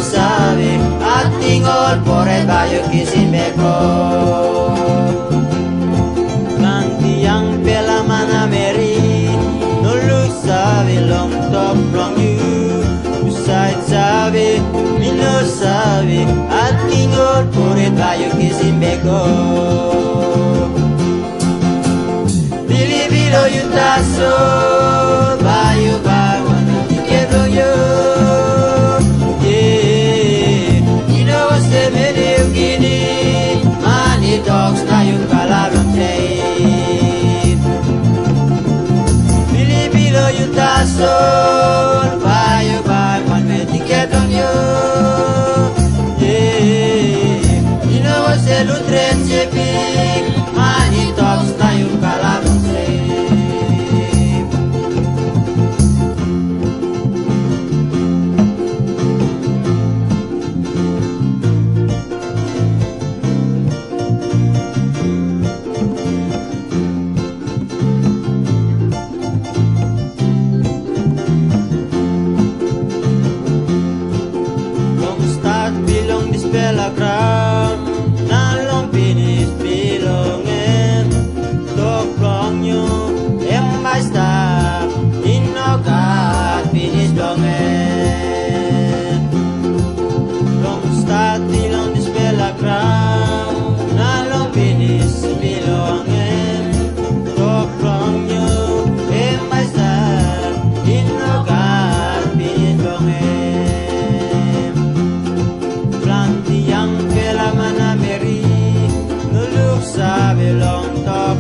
sabe, atingol por el bayo que sin beco. Yang pela mana meri, no lu sabe long top long you. Usai sabe, mi no sabe, atingol por el bayo que sin beco. Bili bilo yutaso, bayo bayo, ni quiero yo. Yeah, you know what's the video gini, money dogs na yung kalarong tayo. Yutasol, bayo bayo, man may ticket on you. Yeah, you know what's the lutret sepik, money talks tayo kalabang slave. Bella crown, nalong pinis bilongin, toklong nyo, basta, inogat pinis dongin. Long start tilong dis bella crown, nalong pinis bilongin, toklong nyo, basta, inogat pinis dongin. Yang pela mana meri, nuluk sabi long top.